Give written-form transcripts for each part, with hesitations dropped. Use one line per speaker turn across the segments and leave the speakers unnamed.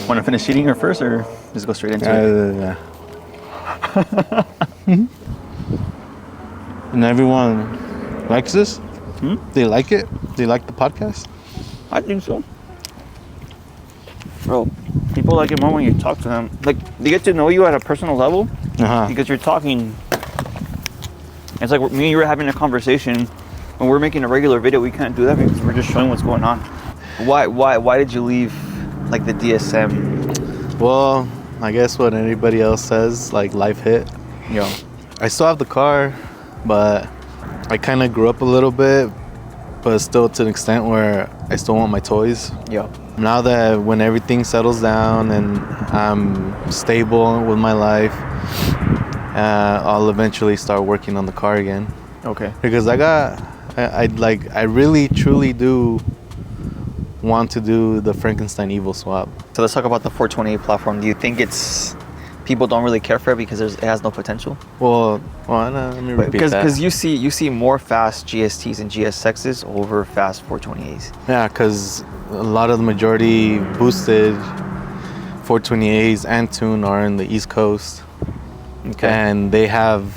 Want to finish eating her first, or just go straight into it?
And everyone likes this? They like it? They like the podcast?
I think so. Bro, people like it more when you talk to them. Like, they get to know you at a personal level because you're talking. It's like me and you were having a conversation. When we're making a regular video, we can't do that because we're just showing what's going on. Why did you leave, like, the DSM?
Well, I guess what anybody else says, like, life hit.
Yo.
I still have the car, but I kind of grew up a little bit, but still to an extent where I still want my toys.
Yo.
Now that when everything settles down and I'm stable with my life, I'll eventually start working on the car again.
Okay.
Because I really truly do want to do the Frankenstein Evo Swap.
So let's talk about the 428 platform. Do you think people don't really care for it because it has no potential?
Well, let me repeat that.
Because you see more fast GSTs and GSXs over fast 428s.
Yeah, because a lot of the majority boosted 428s and tune are in the East Coast.
Okay.
And they have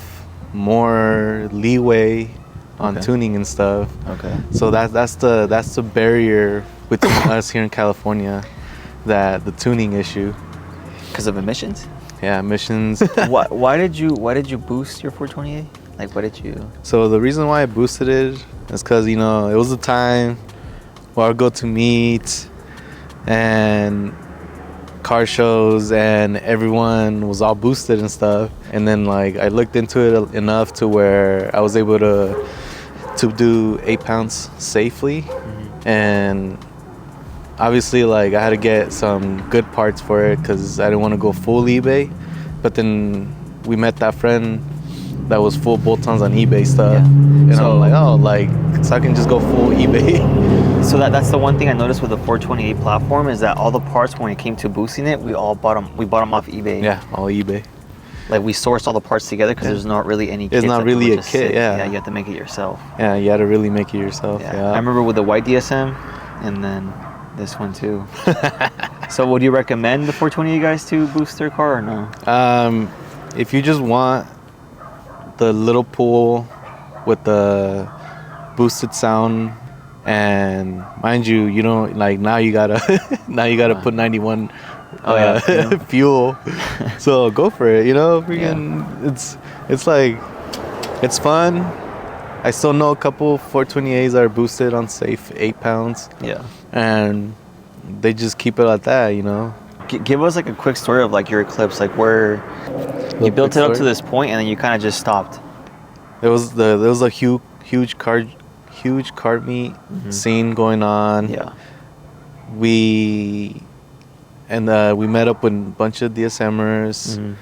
more leeway on tuning and stuff.
Okay.
So that's the barrier between us here in California, the tuning issue.
Because of emissions?
Yeah, emissions.
Why did you boost your 428? Like, what did you?
So the reason why I boosted it is because, it was a time where I'd go to meet and car shows and everyone was all boosted and stuff. And then, like, I looked into it enough to where I was able to do 8 pounds safely. And obviously, like, I had to get some good parts for it because I didn't want to go full eBay. But then we met that friend that was full bolt-ons on eBay stuff. Yeah. And so, I'm like, so I can just go full eBay.
So that's the one thing I noticed with the 428 platform is that all the parts, when it came to boosting it, we bought them off eBay.
Yeah, all eBay.
Like, we sourced all the parts together because there's not really any kits.
It's not really a kit,
Yeah, you have to make it yourself.
Yeah, you had to really make it yourself, yeah.
I remember with the white DSM and then this one too. So would you recommend the 428 guys to boost their car or no?
If you just want the little pool with the boosted sound, and mind you, you don't like now you gotta put 91 fuel. So go for it, it's like, it's fun. I still know a couple 428s that are boosted on safe 8 pounds.
Yeah.
And they just keep it at that,
Give us like a quick story of like your Eclipse, like where you built it up to this point and then you kind of just stopped.
There was a huge car meet scene going on.
Yeah.
We met up with a bunch of DSMers.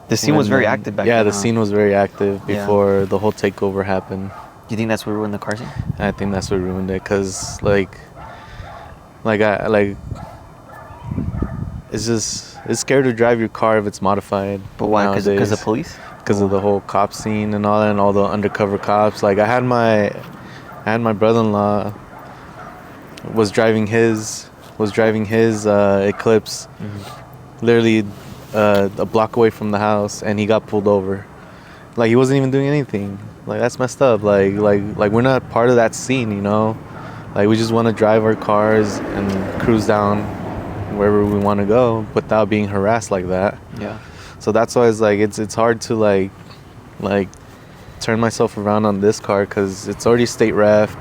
The scene was very active back then.
Yeah, the scene was very active before the whole takeover happened.
Do you think that's what ruined the car scene?
I think that's what ruined it, cause it's scared to drive your car if it's modified.
But why? Because of police?
Because of the whole cop scene and all that, and all the undercover cops. Like I had my brother-in-law was driving his Eclipse, literally a block away from the house, and he got pulled over. Like he wasn't even doing anything. Like that's messed up. Like we're not part of that scene, Like we just want to drive our cars and cruise down wherever we want to go without being harassed like that.
Yeah.
So that's why it's like it's hard to like turn myself around on this car because it's already state reffed.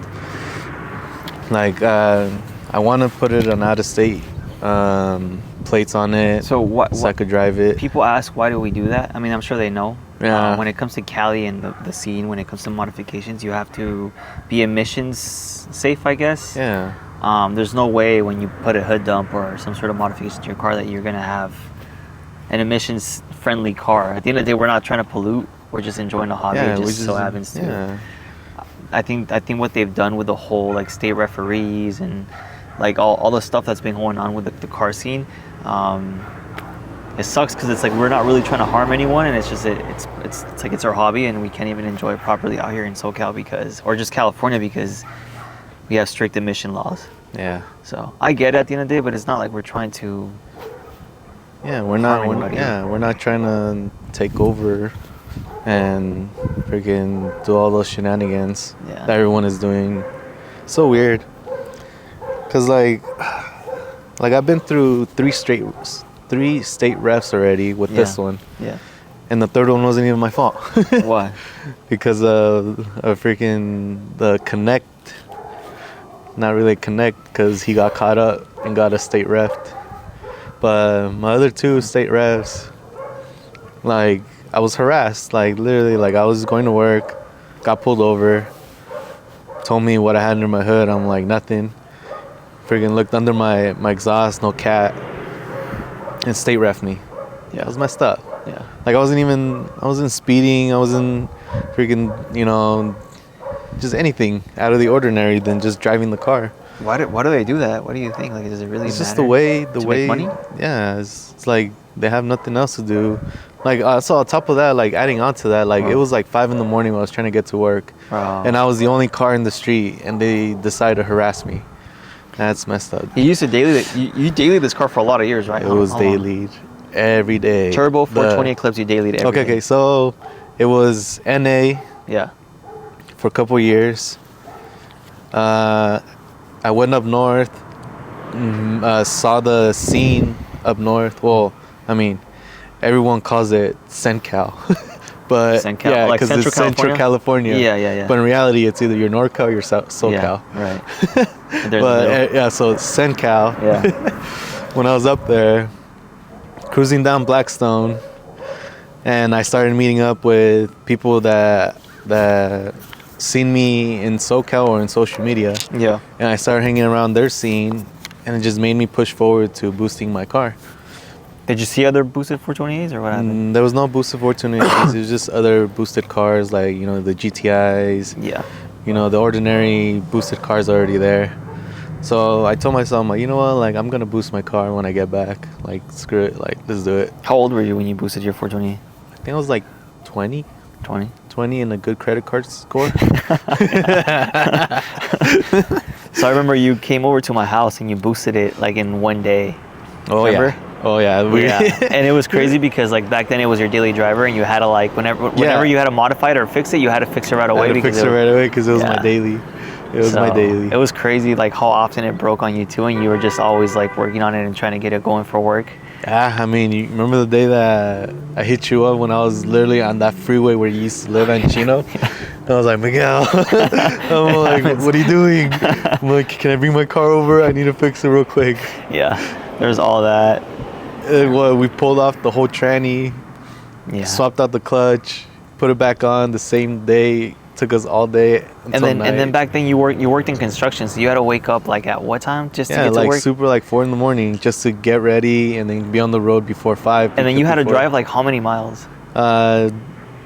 Like I want to put it on out of state plates on it,
so
I could drive it.
People ask why do we do that? I mean, I'm sure they know.
Yeah.
When it comes to Cali and the scene, when it comes to modifications, you have to be emissions safe, I guess.
Yeah.
There's no way when you put a hood dump or some sort of modification to your car that you're gonna have an emissions friendly car. At the end of the day, we're not trying to pollute. We're just enjoying the hobby.
Yeah,
it just so happens to.
Yeah.
I think what they've done with the whole like state referees and like all the stuff that's been going on with the car scene, it sucks because it's like we're not really trying to harm anyone, and it's just it's like it's our hobby, and we can't even enjoy it properly out here in SoCal or just California because we have strict emission laws.
Yeah.
So I get it at the end of the day, but it's not like we're trying to
Yeah, we're
harm
not.
anybody.
We're not trying to take over and freaking do all those shenanigans
Yeah.
that everyone is doing. So weird. Cause like I've been through three state refs already with this one,
Yeah.
and the third one wasn't even my fault.
Why?
Because of freaking the connect. Not really connect, because he got caught up and got a state ref. But my other two state refs, like, I was harassed. Like, literally, like, I was going to work, got pulled over, told me what I had under my hood. I'm like, nothing. Freaking looked under my exhaust, no cat, and state ref me. Yeah, it was messed up.
Yeah.
Like, I wasn't speeding, I wasn't freaking, just anything out of the ordinary than just driving the car.
Why do they do that? What do you think? Like, does it really
It's
matter?
just the way.
Make money?
Yeah, it's like they have nothing else to do. Like, so on top of that, like adding on to that, like it was like 5 a.m. when I was trying to get to work, and I was the only car in the street, and they decided to harass me. That's messed up.
You used to daily. You daily this car for a lot of years, right?
It was daily, every day.
Turbo 420 Eclipse. You daily every day.
Okay, so it was NA.
Yeah.
For a couple years. I went up north, saw the scene up north. Well, I mean, everyone calls it SenCal. But
SenCal,
yeah,
like
because it's Central California.
Yeah.
But in reality, it's either you're NorCal or you're SoCal.
Yeah, right.
But yeah, so SenCal.
Yeah.
When I was up there, cruising down Blackstone, and I started meeting up with people that seen me in SoCal or in social media.
Yeah.
And I started hanging around their scene, and it just made me push forward to boosting my car.
Did you see other boosted 420s or what happened?
There was no boosted 420s. It was just other boosted cars, like, the GTIs.
Yeah.
The ordinary boosted cars are already there. So I told myself, like, you know what, like, I'm going to boost my car when I get back. Like, screw it. Like, let's do it.
How old were you when you boosted your 420?
I think I was like 20.
20
and a good credit card score.
So I remember you came over to my house and you boosted it like in one day.
Oh,
remember?
yeah. Oh yeah.
Yeah. And it was crazy because like back then it was your daily driver and you had to like whenever you had to modify it or fix it, you had to fix it right away.
I had to fix it right away because it was my daily. It was my daily.
It was crazy like how often it broke on you too, and you were just always like working on it and trying to get it going for work.
Yeah, I mean, you remember the day that I hit you up when I was literally on that freeway where you used to live in Chino? I was like, Miguel, I'm like, what are you doing? I'm like, can I bring my car over? I need to fix it real quick.
Yeah, there's all that.
Well, we pulled off the whole tranny, swapped out the clutch, put it back on the same day. Took us all day until night.
And then back then you worked in construction, so you had to wake up like at what time just to get to work?
Super like 4 a.m. just to get ready and then be on the road before 5.
And then you had to drive like how many miles?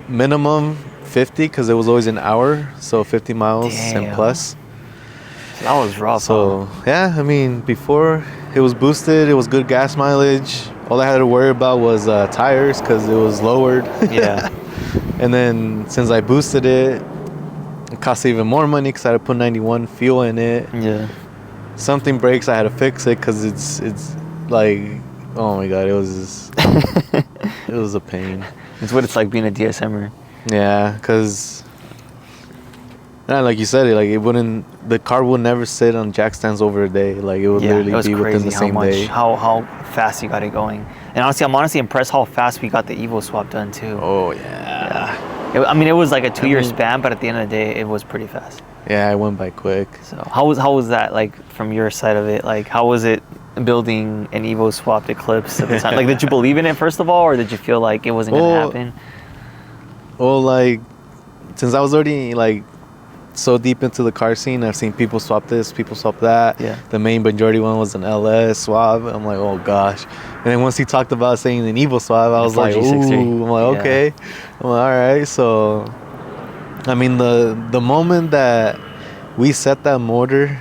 Minimum 50 because it was always an hour, so 50 miles and plus.
That was rough.
So yeah, I mean, before it was boosted, it was good gas mileage. All I had to worry about was tires because it was lowered.
Yeah.
And then since I boosted it, it cost even more money because I had to put 91 fuel in it.
Yeah.
Something breaks, I had to fix it because it's like, oh my god, it was it was a pain.
It's what it's like being a DSMer.
Yeah, because like you said, the car would never sit on jack stands over a day. Like it would literally be within the same day.
How fast you got it going. And honestly, I'm honestly impressed how fast we got the Evo Swap done too.
Oh yeah.
It was like a 2-year span, but at the end of the day, it was pretty fast.
Yeah, it went by quick.
So how was that like from your side of it? Like how was it building an Evo Swapped Eclipse at the time? Like did you believe in it first of all, or did you feel like it wasn't gonna happen?
Well, like since I was already like so deep into the car scene, I've seen people swap this, people swap that.
Yeah.
The main majority one was an LS swap. I'm like, oh gosh. And then once he talked about saying an Evo swap, I was like, ooh. I'm like, okay. I'm like, all right. So, I mean, the moment that we set that motor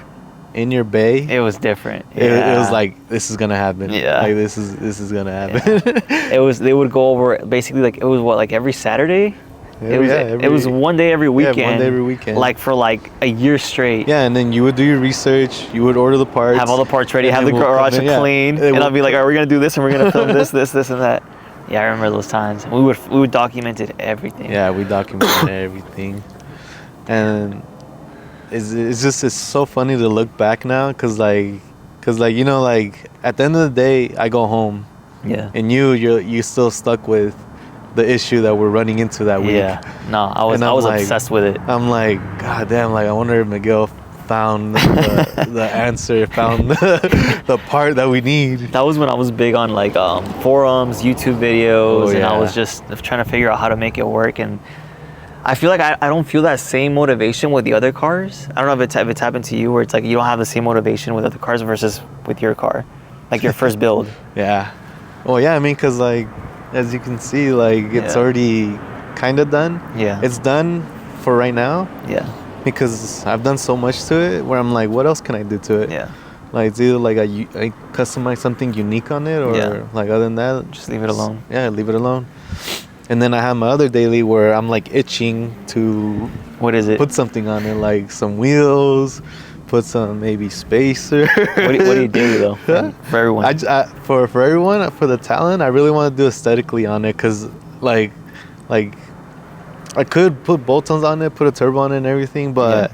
in your bay,
it was different.
It was like, this is gonna happen.
Yeah.
Like this is gonna happen.
They would go over basically like it was what, like every Saturday. It was one day every weekend.
Yeah, one day every weekend.
Like for like a year straight.
Yeah, and then you would do your research. You would order the parts.
Have all the parts ready.
and
Have the
then we'll
garage
come in,
clean.
yeah.
And I'll be like, all right, we're gonna do this, and we're gonna film this, and that. Yeah, I remember those times. We would documented everything.
Yeah, we documented everything, and it's so funny to look back now, cause like you know, like at the end of the day, I go home.
Yeah.
And you still stuck with the issue that we're running into that week.
Yeah. No, I was
like,
obsessed with it.
I'm like, God damn, like I wonder if Miguel found the answer, found the part that we need.
That was when I was big on like forums, YouTube videos, and I
yeah.
was just trying to figure out how to make it work. And I feel like I don't feel that same motivation with the other cars. I don't know if it's happened to you, where it's like you don't have the same motivation with other cars versus with your car, like your first build.
Yeah. Well, yeah, I mean, cause like as you can see, like it's already kind of done.
Yeah.
It's done for right now.
Yeah.
Because I've done so much to it, where I'm like, what else can I do to it?
Yeah.
Like it's either like I customize something unique on it, or like other than that,
Just leave it alone.
Yeah, leave it alone. And then I have my other daily where I'm like itching to
What is it?
put something on it, like some wheels, put some maybe spacer.
What do you do though for everyone?
For everyone, for the Talon, I really want to do aesthetically on it, cause like I could put bolt-ons on it, put a turbo on it and everything, but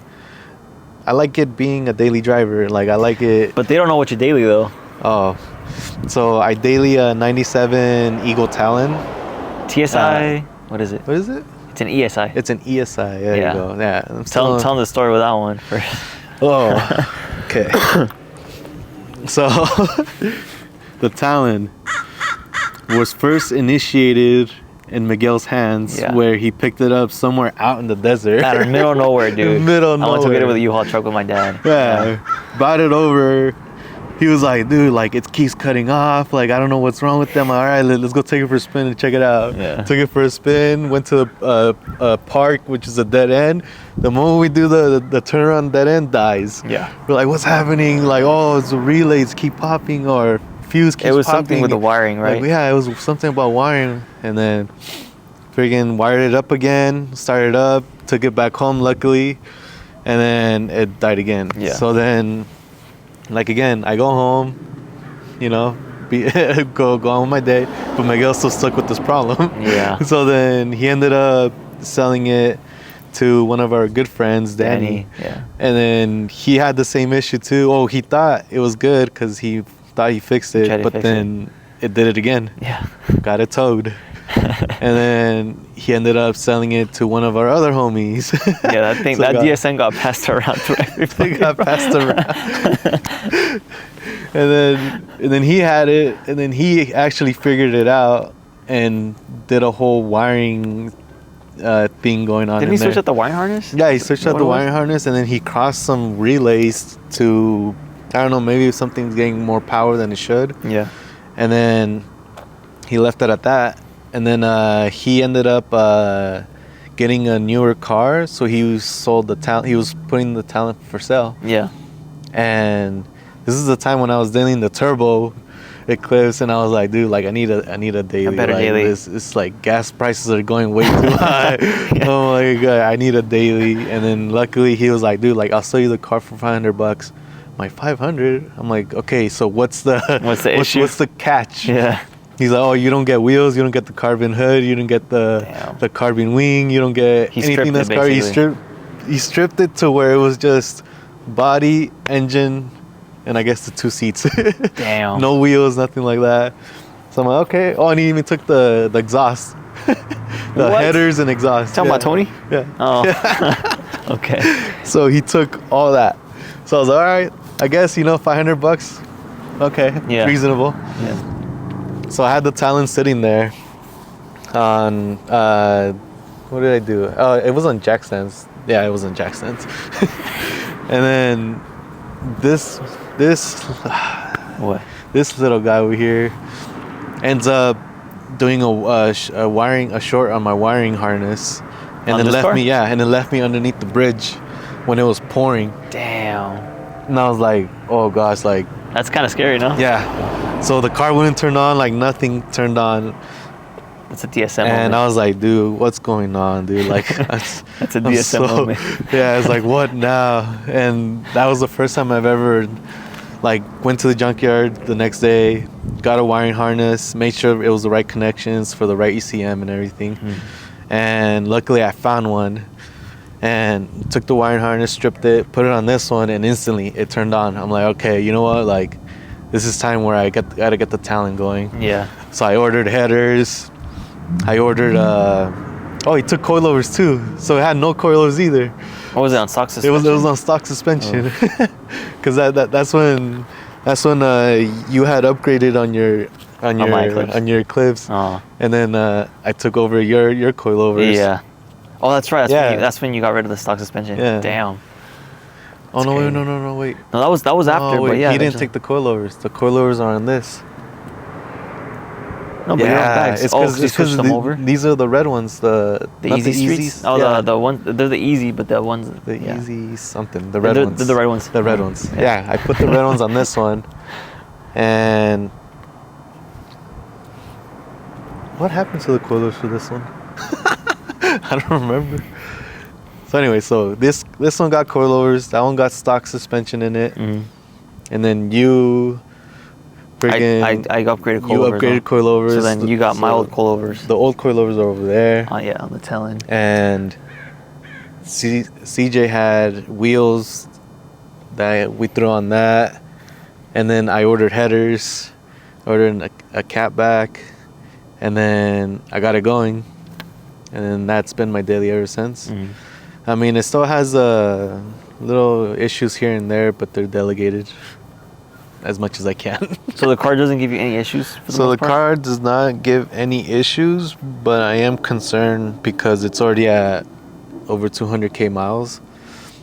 I like it being a daily driver. Like I like it.
But they don't know what you daily though.
Oh, so I daily a '97 Eagle Talon.
TSI. What is it?
What is it?
It's an ESI.
It's an ESI. There you go. Yeah.
Tell them the story with that one first.
Oh, okay. So, the Talon was first initiated in Miguel's hands, where he picked it up somewhere out in the desert.
Out of the middle of nowhere, dude.
Middle of nowhere.
I went to get it with a U-Haul truck with my dad.
Yeah. Brought it over. He was like, dude, like it keeps cutting off. Like I don't know what's wrong with them. All right, let's go take it for a spin and check it out.
Yeah.
Took it for a spin. Went to a park, which is a dead end. The moment we do the turnaround, dead end dies.
Yeah.
We're like, what's happening? Like, oh, it's the relays keep popping, or fuse keeps popping.
It was something with the wiring, right?
Like, yeah, it was something about wiring. And then friggin' wired it up again, started up, took it back home luckily, and then it died again.
Yeah.
So then, like again, I go home, you know, go on with my day, but Miguel's still stuck with this problem.
Yeah.
So then he ended up selling it to one of our good friends, Danny.
Yeah.
And then he had the same issue too. Oh, he thought it was good because he thought he fixed it, but then it did it again.
Yeah.
Got it towed. And then he ended up selling it to one of our other homies.
Yeah, that thing, so that DSM got passed around to everybody.
Got passed around. and then he had it, and then he actually figured it out and did a whole wiring thing going on.
Didn't he switch out the wiring harness?
Yeah, he switched out the wiring harness, and then he crossed some relays to, I don't know, maybe something's getting more power than it should.
Yeah.
And then he left it at that. And then he ended up getting a newer car, so he sold the Talon. He was putting the Talon for sale.
Yeah.
And this is the time when I was dealing the turbo Eclipse, and I was like, dude, like I need a daily.
A better
like,
daily.
It's like gas prices are going way too high. Yeah. Oh my god, I need a daily. And then luckily he was like, dude, like I'll sell you the car for $500. I'm like, 500? I'm like, okay, so what's the
issue?
What's the catch?
Yeah.
He's like, oh, you don't get wheels, you don't get the carbon hood, you don't get the carbon wing, you don't get anything that's carbon. He stripped it to where it was just body, engine, and I guess the 2 seats.
Damn.
No wheels, nothing like that. So I'm like, okay. Oh, and he even took the exhaust. The headers and exhaust.
Talking about Tony?
Yeah.
Oh. Okay.
So he took all that. So I was like, all right, I guess, $500. Okay.
Yeah.
Reasonable.
Yeah.
So I had the Talon sitting there on, what did I do? Oh, it was on jack stands. Yeah, it was on jack stands. And then this
What?
This little guy over here ends up doing a short on my wiring harness, and then left me underneath the bridge when it was pouring.
Damn.
And I was like, oh gosh, like
that's kind of scary, no?
Yeah. So the car wouldn't turn on, like nothing turned on.
That's a DSM
And
moment.
I was like, dude, what's going on, dude? Like,
That's a DSM moment.
Yeah, it's like, what now? And that was the first time I've ever, like, went to the junkyard the next day, got a wiring harness, made sure it was the right connections for the right ECM and everything. And luckily I found one and took the wiring harness, stripped it, put it on this one, and instantly it turned on. I'm like, okay, you know what? Like, this is time where I gotta get the talent going.
Yeah.
So I ordered headers. I ordered, he took coilovers too. So it had no coilovers either.
What was it, on stock suspension?
It was on stock suspension. Cause that's when you had upgraded on your Eclipse.
Oh.
And then I took over your coilovers.
Yeah. Oh, that's right.
Yeah.
That's when you got rid of the stock suspension.
Yeah.
Damn.
Oh no,
crazy.
wait.
No, that was after.
Oh, wait,
but yeah,
he didn't take the coilovers. The coilovers are on this.
No, but you're on bags.
It's
because you switched them over.
These are the red ones. The
Easy Streets.
Easies.
Oh,
Yeah.
the ones. They're the easy, but the ones.
The
yeah.
easy something. The red
They're,
ones.
they're the red ones.
The red ones.
Yeah.
Yeah, I put the red ones on this one. And what happened to the coilers for this one? I don't remember. So anyway, so this one got coilovers. That one got stock suspension in it.
Mhm.
And then you friggin'
I upgraded coilovers.
you upgraded coilovers.
So then you got my old coilovers.
The old coilovers are over there.
Yeah, on the tail end.
And CJ had wheels that we threw on that. And then I ordered headers, ordered a cap back, and then I got it going. And then that's been my daily ever since.
Mhm.
I mean, it still has little issues here and there, but they're delegated as much as I can.
So the car doesn't give you any issues for the
So
most
the
part?
car does not give any issues, but I am concerned because it's already at over 200K miles.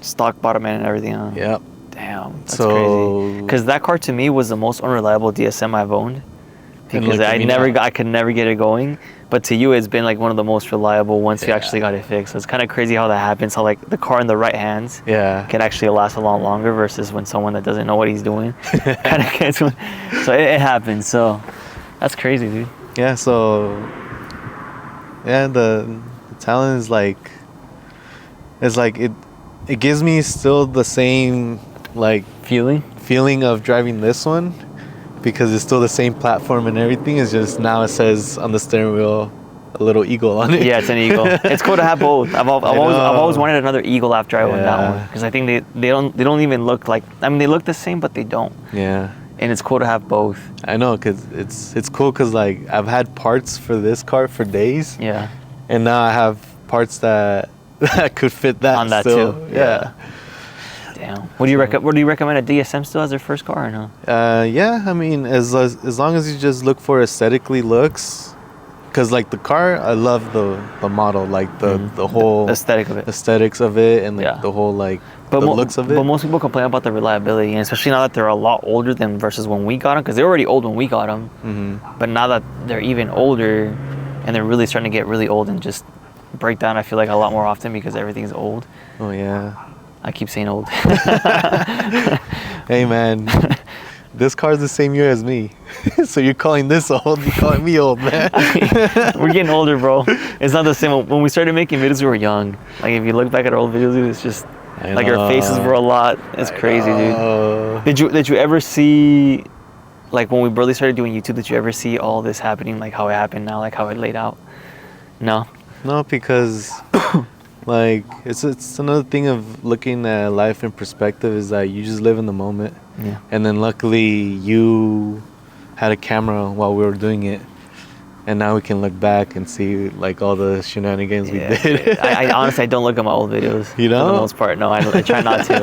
Stock bottom end and everything. Huh?
Yep.
Damn, that's
So-
crazy. Because that car to me was the most unreliable DSM I've owned.
And
Because
look at me now.
I could never get it going. But to you, it's been like one of the most reliable once you actually got it fixed. So it's kind of crazy how that happens. How like the car in the right hands
Yeah.
can actually last a lot longer versus when someone that doesn't know what he's doing kind of gets. So it happens. So that's crazy, dude.
Yeah, so yeah, the talent is like, it's like it gives me still the same like feeling of driving this one, because it's still the same platform and everything. It's just now it says on the steering wheel a little eagle on it.
Yeah, it's an eagle. It's cool to have both. I've always wanted another eagle after I won that
Yeah.
one, because I think they don't even look like, I mean, they look the same but they don't.
Yeah.
And it's cool to have both.
I know, cause it's cool, cause like I've had parts for this car for days,
Yeah.
and now I have parts that could fit that
On that
still.
too.
Yeah.
Damn. What do you recommend a DSM still as their first car or no?
Yeah. I mean, as long as you just look for aesthetically looks, cause like the car, I love the model, like the whole
Aesthetic of it.
aesthetics of it, and like
Yeah.
the whole like the looks of it.
But most people complain about the reliability, and especially now that they're a lot older than versus when we got them, because they're already old when we got them.
Mm-hmm.
But now that they're even older, and they're really starting to get really old and just break down, I feel like a lot more often because everything's old.
Oh yeah.
I keep saying old.
Hey man, this car's the same year as me, so you're calling this old, you're calling me old, man.
We're getting older, bro. It's not the same. When we started making videos, we were young. Like if you look back at our old videos, dude, it's just
I
like our faces
know.
were a lot. It's crazy, dude. Did you ever see, like when we barely started doing YouTube, did you ever see all this happening, like how it happened now, like how it laid out? No.
No, because like it's another thing of looking at life in perspective, is that you just live in the moment.
Yeah.
And then luckily you had a camera while we were doing it, and now we can look back and see like all the shenanigans we did.
I honestly, I don't look at my old videos.
You
For
don't?
the most part, no. I try not to,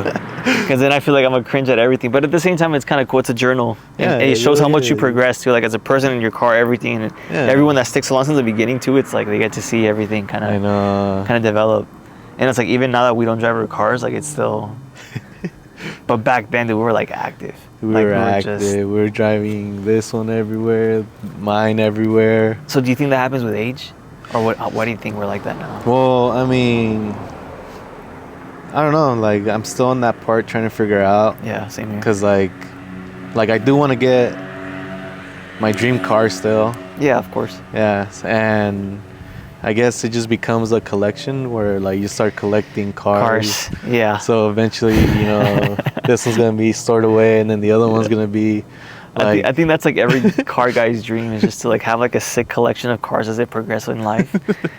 because then I feel like I'm a cringe at everything. But at the same time, it's kind of cool. It's a journal.
Yeah,
And it
it
shows how
really
much you
is.
progress too, like as a person in your car, everything. And
Yeah.
everyone that sticks along since the beginning too, it's like they get to see everything kind
I
of
know.
develop. And it's like even now that we don't drive our cars, like it's still. But back then, dude, we were like active.
We
Like,
were active. We were driving this one everywhere, mine everywhere.
So do you think that happens with age, or what? Why do you think we're like that now?
Well, I mean, I don't know. Like, I'm still in that part trying to figure out.
Yeah, same here.
Because, like I do want to get my dream car still.
Yeah, of course.
Yeah, and I guess it just becomes a collection where like you start collecting cars.
Yeah.
So eventually, you know, this one's gonna be stored away, and then the other one's gonna be. Like,
I think that's like every car guy's dream is just to like have like a sick collection of cars as they progress in life,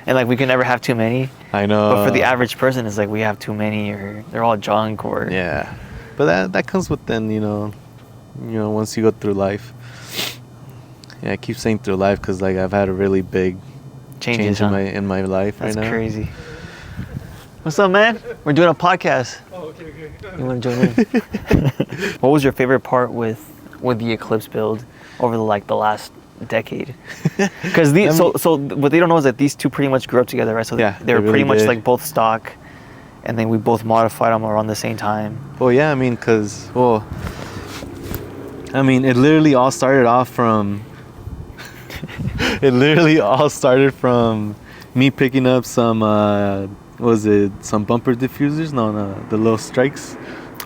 and like we can never have too many.
I know.
But for the average person, it's like we have too many, or they're all junk, or
Yeah, but that comes with then, you know, once you go through life. Yeah, I keep saying through life because like I've had a really big
changes
change in my life right now.
That's crazy. What's up, man? We're doing a podcast.
Oh, okay.
You want to join in? What was your favorite part with the Eclipse build over the last decade? Because so what they don't know is that these two pretty much grew up together, right? So
yeah,
they were
really
pretty much
did.
like both stock, and then we both modified them around the same time.
Well, yeah, I mean, it literally all started off from. It literally all started from me picking up some. Some bumper diffusers? No, the little strikes.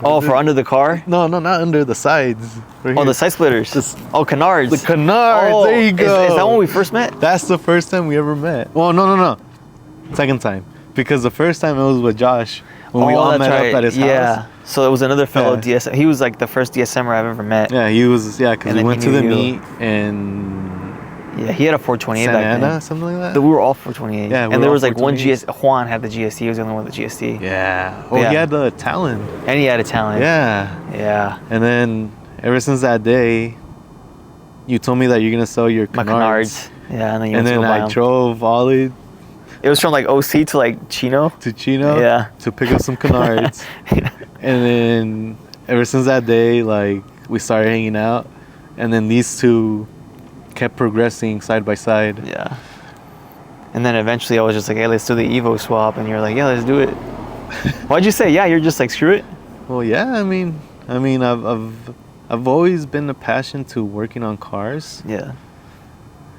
Oh, for under the car?
No, not under the sides. Right
Oh,
here.
the side splitters. Oh, canards.
The canards.
Oh,
there you go.
Is that when we first met?
That's the first time we ever met. Well, no. Second time. Because the first time it was with Josh when we all
that's
met
right.
up at his
Yeah.
house.
So it was another fellow
Yeah.
DSM. He was like the first DSMer I've ever met.
Yeah, he was. Yeah, because
And
we
then
went
he
to the
knew you.
meet in
Yeah, he had a 428
Santa
back
Ana,
then.
something like
We
that.
were all 428.
Yeah, we
and
were
there
all
was like one
428s.
Juan had the GST. He was the only one with the GST.
Yeah. Oh,
Yeah.
he had the Talon.
And he had a talent.
Yeah.
Yeah.
And then ever since that day, you told me that you're gonna sell your
My
canards.
canards. Yeah, and then you
And
went to
then
go buy
I
'em.
drove Ollie
It was from like OC to like Chino.
to Chino
Yeah.
to pick up some canards. And then ever since that day, like we started hanging out, and then these two kept progressing side by side.
Yeah. And then eventually I was just like, hey, let's do the Evo swap. And you're like, yeah, let's do it. Why'd you say, yeah, you're just like, screw it?
Well, yeah, I mean, I've always been a passion to working on cars,
Yeah.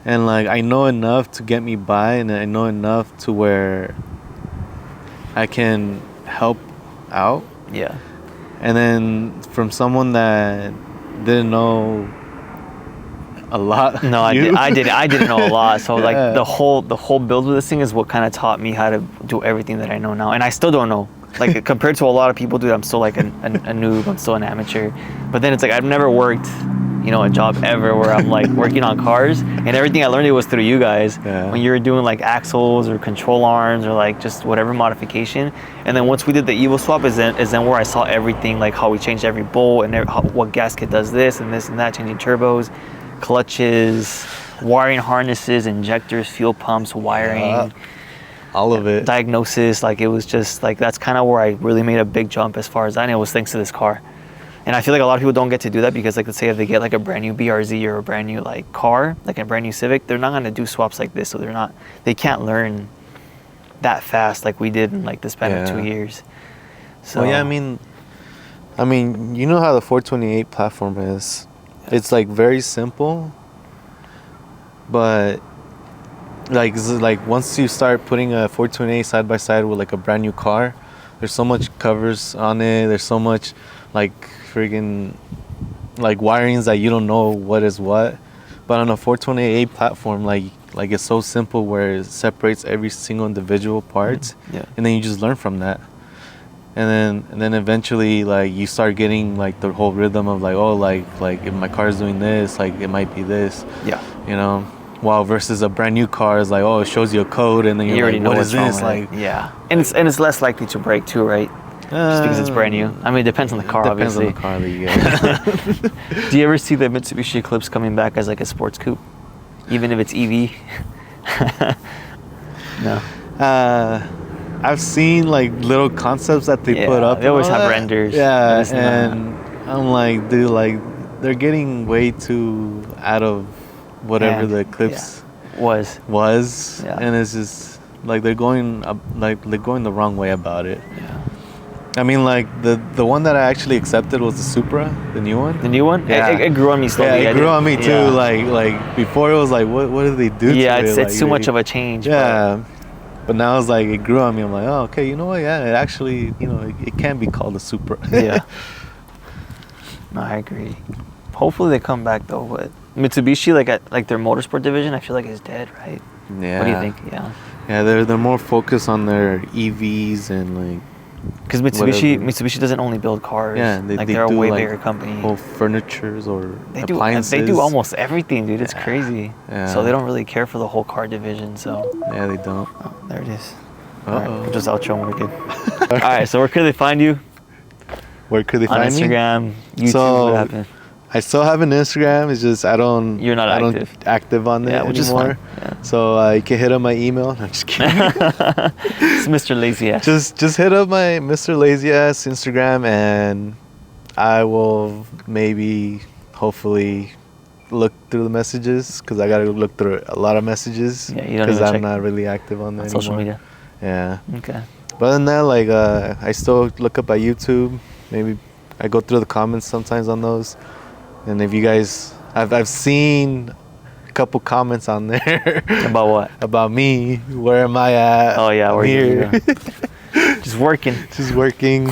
and like I know enough to get me by, and I know enough to where I can help out.
Yeah.
And then from someone that didn't know a lot.
No, I didn't know a lot. So
Yeah.
like the whole build with this thing is what kind of taught me how to do everything that I know now. And I still don't know. Like compared to a lot of people, dude, I'm still like a noob. I'm still an amateur. But then it's like I've never worked, a job ever where I'm like working on cars, and everything I learned it was through you guys.
Yeah.
When you were doing like axles or control arms or like just whatever modification. And then once we did the Evo swap is then where I saw everything, like how we changed every bolt and what gasket does this and that, changing turbos, clutches, wiring harnesses, injectors, fuel pumps, wiring.
All of it.
Diagnosis, like it was just like that's kind of where I really made a big jump as far as I know, was thanks to this car. And I feel like a lot of people don't get to do that because, like, let's say if they get like a brand new BRZ or a brand new like car, like a brand new Civic, they're not gonna do swaps like this, so they can't learn that fast like we did in like the span of 2 years. So
Well, yeah, I mean, you know how the 428 platform is. It's like very simple, but like once you start putting a 428 side by side with like a brand new car, there's so much covers on it. There's so much like friggin' like wirings that you don't know what is what. But on a 428 platform, like it's so simple where it separates every single individual parts,
Yeah.
and then you just learn from that. And then eventually like you start getting like the whole rhythm of like, oh, like if my car is doing this, like it might be this,
Yeah.
While versus a brand new car is like, oh, it shows you a code, and then
You
you're
already
like,
know
what
what's
is
wrong
this?
with
Like,
it. Yeah. And it's less likely to break too, right? Just because it's brand new. I mean, it depends on the car,
depends
obviously.
on the car that you get.
Do you ever see the Mitsubishi Eclipse coming back as like a sports coupe, even if it's EV? No.
I've seen like little concepts that they put up.
They always
and all
have
that.
renders.
Yeah,
This and
and I'm like, dude, like they're getting way too out of whatever
Man,
the Eclipse was,
Yeah.
and it's just like they're going the wrong way about it.
Yeah.
I mean, like the one that I actually accepted was the Supra, the new one.
The new one?
Yeah.
It grew on me slowly.
Yeah, it grew on me too.
Yeah.
Like before, it was like, what did they do?
Yeah,
to
it's
it?
it's
Like,
too
they-
much of a change.
Yeah, but now it's like it grew on me. I'm like, oh, okay, you know what? Yeah, it actually, it can be called a Supra.
But, yeah. No, I agree. Hopefully they come back though. But Mitsubishi, like their motorsport division, I feel like is dead, right?
Yeah.
What do you think? Yeah.
Yeah, they're more focused on their EVs and like.
Because
Whatever.
Mitsubishi doesn't only build cars.
Yeah,
they're a
do
way
like
bigger company.
whole furnitures or
They
appliances.
do almost everything, dude. It's crazy.
Yeah.
So they don't really care for the whole car division. So
Yeah, they don't.
oh, there it is.
Uh-oh.
All right, we'll just outro and we're good. All right, so where could they find you?
Where could they
On
find me?
Instagram, YouTube,
So,
what happened?
I still have an Instagram. It's just
You're not
I
active.
don't active on it
Which is
anymore.
fine. Yeah.
So you can hit up my email. I'm just kidding.
It's Mr. Lazy-ass.
just hit up my Mr. Ladyass Instagram, and I will maybe, hopefully, look through the messages because I gotta look through a lot of messages.
Yeah, you don't
because
even
I'm
check
not really active on there anymore.
social media.
Yeah.
Okay.
But other than that, like I still look up at YouTube. Maybe I go through the comments sometimes on those. And if you guys, I've seen a couple comments on there
About what?
about me. Where am I at?
Oh yeah,
I'm
we're
here.
Just working.
Just working.